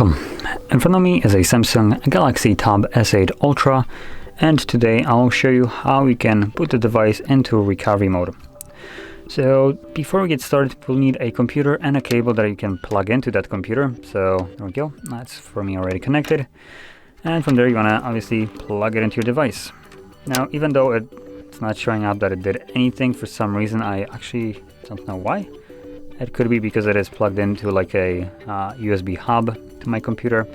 Welcome. In front of me is a Samsung Galaxy Tab S8 Ultra, and today I'll show you how you can put the device into recovery mode. So before we get started, we'll need a computer and a cable that you can plug into that computer. So there we go, that's for me already connected. And from there you want to obviously plug it into your device. Now, even though it's not showing up that it did anything for some reason, I actually don't know why. It could be because it is plugged into like a USB hub to my computer,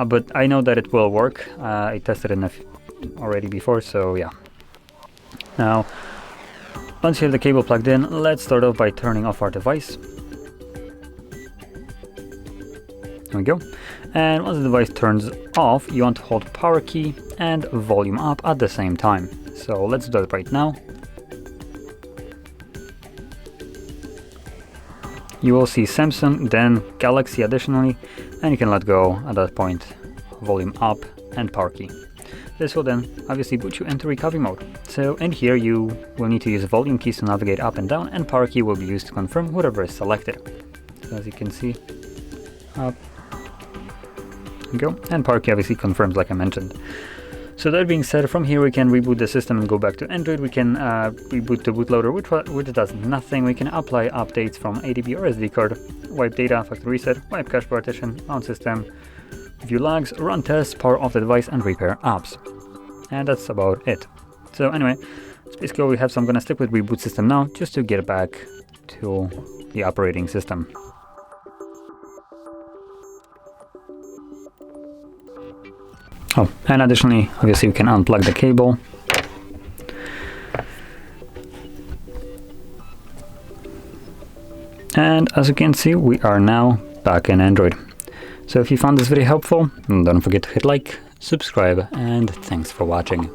but I know that it will work. I tested it already before, so yeah. Now, once you have the cable plugged in, let's start off by turning off our device. There we go. And once the device turns off, you want to hold power key and volume up at the same time. So let's do that right now. You will see Samsung, then Galaxy additionally, and you can let go at that point, volume up and power key. This will then obviously put you into recovery mode. So in here you will need to use volume keys to navigate up and down, and power key will be used to confirm whatever is selected. So as you can see, up, go, and power key obviously confirms like I mentioned. So that being said, from here we can reboot the system and go back to Android. We can reboot the bootloader, which does nothing. We can apply updates from ADB or SD card, wipe data, factory reset, wipe cache partition, mount system, view logs, run tests, power off the device, and repair apps. And that's about it. So anyway, that's basically all we have. So I'm going to stick with reboot system now, just to get back to the operating system. Oh, and additionally, obviously we can unplug the cable. And as you can see, we are now back in Android. So if you found this video helpful, don't forget to hit like, subscribe, and thanks for watching.